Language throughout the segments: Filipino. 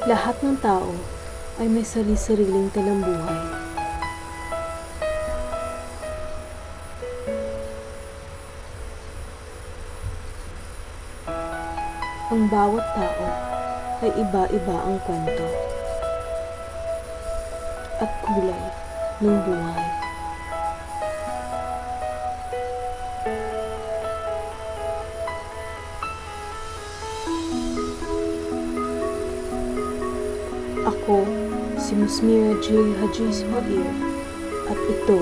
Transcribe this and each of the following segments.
Lahat ng tao ay may sari-sariling talambuhay. Ang bawat tao ay iba-iba ang kwento at kulay ng buhay. Ako, si Musmira J. Haji Suhair, at ito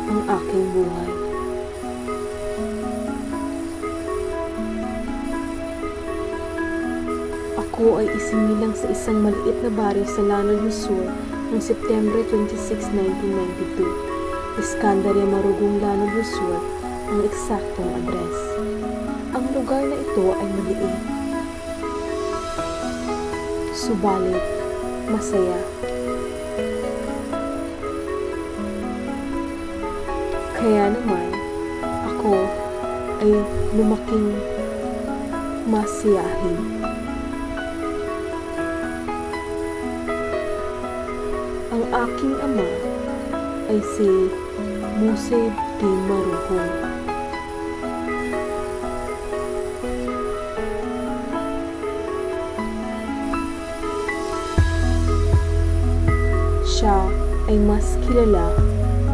ang aking buhay. Ako ay isinilang sa isang maliit na baryo sa Lanao del Sur noong September 26, 1992. Iskandarya Marugong, Lanao del Sur ang eksaktong address. Ang lugar na ito ay maliit, subalit masaya. Kaya naman, ako ay lumaking masiyahin. Ang aking ama ay si Museb D. Marugong. Siya ay mas kilala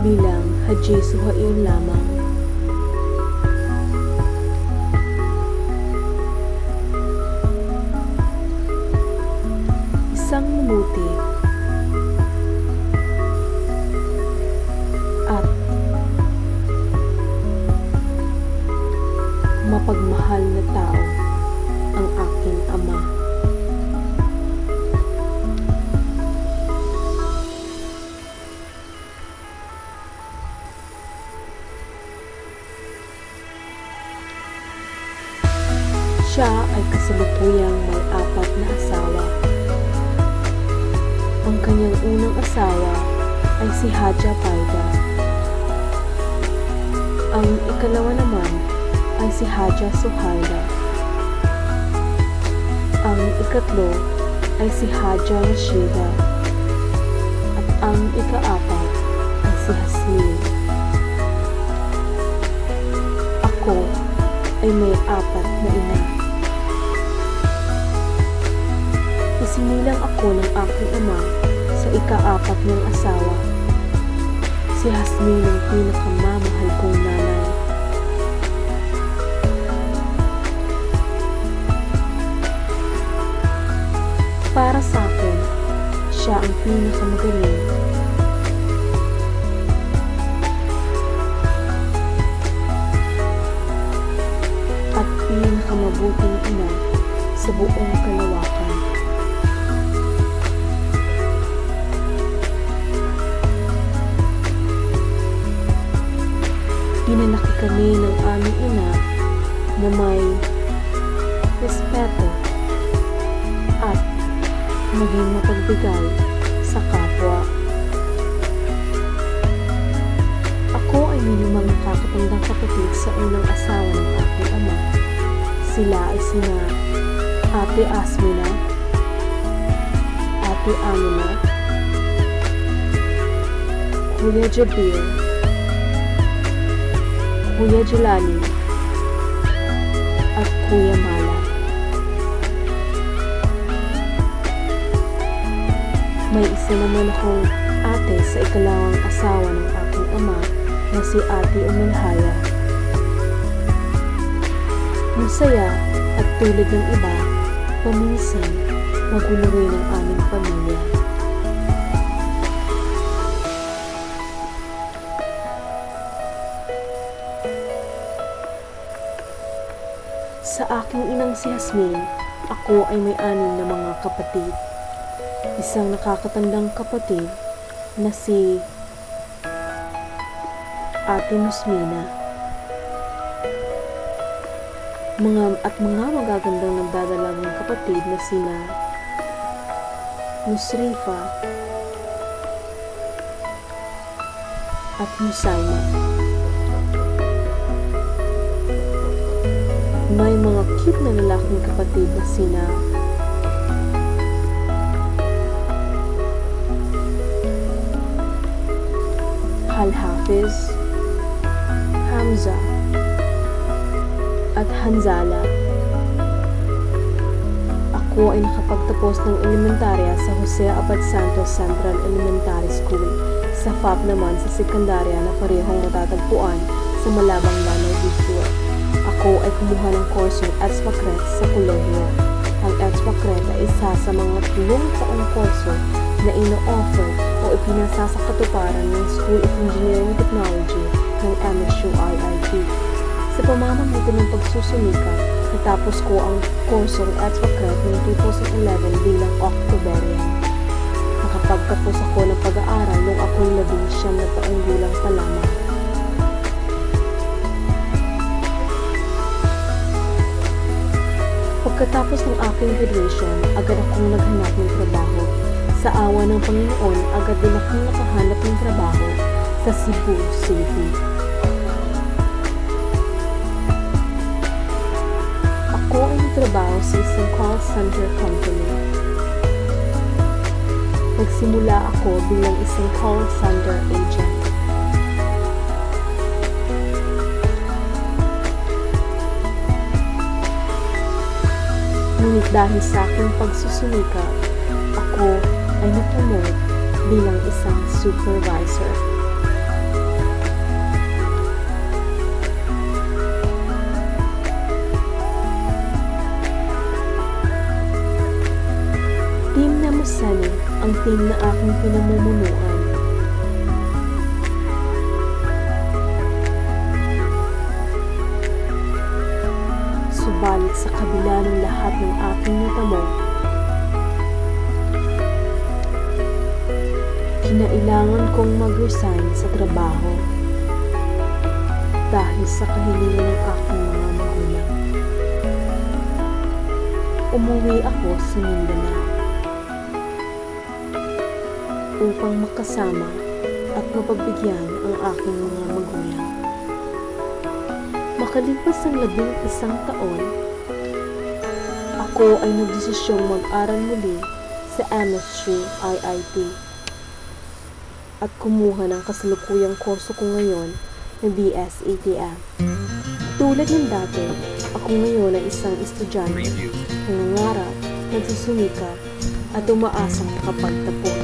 bilang Haji Suhair lamang. Isang mabuti at mapagmahal na tao ang aking ama. Siya ay kasalukuyang may 4 na asawa. Ang kanyang unang asawa ay si Haja Paida. Ang ikalawa naman ay si Haja Suhaila. Ang ikatlo ay si Haja Rashida. At ang ika-4 ay si Hasmin. Ako ay may 4 na ina. Isinilang ako ng aking ama sa ika-4 niyang asawa. Si Hasmin ang pinakamamahal kong nanay. Para sa akin, siya ang pinakamagaling at pinakamabuting ina sa buong kalawakan. Pinalaki kami ng aming ina na may respeto at maging mapagbigay sa kapwa. Ako ay may 5 nakakatandang kapatid sa unang asawa ng aking ama. Sila ay sina Ate Asmina, Ate Amina, Kuya Jabir, Kuya Jelani, at Kuya Mala. May isa naman akong ate sa ikalawang asawa ng aking ama na si Ate Umalhaya. Masaya at tulad ng iba, paminsan magulo rin ang aming pamilya. Sa aking inang si Hasmin, ako ay may 6 na mga kapatid. Isang nakakatandang kapatid na si Ate Musmina. Mga magagandang nagdadalagang kapatid na sina Musrifa at Musaima. May mga cute na lalaking kapatid na sina Hafiz, Hamza, at Hanzala. Ako ay nakapagtapos ng elementarya sa Jose Abad Santos Central Elementary School. Sa FAP naman sa sekundarya na parehong matatagpuan sa Malabang Lanao del Sur. Ako ay kumuha ng korsong ETS-MACRET sa kolehiyo. Ang ETS-MACRET ay isa sa mga 3 taong kurso na ino-offer o ipinasasakatuparan ng School of Engineering and Technology ng MSU IIT. Sa pamamagitan ng pagsusumikap, natapos ko ang kursong ETS-MACRET noong 2011 bilang Octoberian. Nakapagtapos ako ng pag-aaral noong ako'y 19 na taong gulang pa lamang. Pagkatapos ng aking graduation, agad akong naghanap ng trabaho. Sa awa ng Panginoon, agad din akong nakahanap ng trabaho sa Cebu City. Ako ay nagtrabaho sa isang call center company. Nagsimula ako bilang isang call center agent. Ngunit dahil sa aking pagsusumikap, ako ay na-promote bilang isang supervisor. Team Namusani ang team na aking pinamumunuan. Subalit sa kabila ng lahat ng aking natamo, kinailangan kong mag-resign sa trabaho dahil sa kahilingan ng aking mga magulang. Umuwi ako sa Mindanao upang makasama at mapagbigyan ang aking mga magulang. Makalipas ang 11 taon, ako ay nagdesisyong mag-aral muli sa MSU IIT at kumuha ng kasalukuyang kurso ko ngayon na BS-ATM. Tulad ng dati, ako ngayon ay isang estudyante, nangangarap, nagsusumikap at umaasang makapagtapos.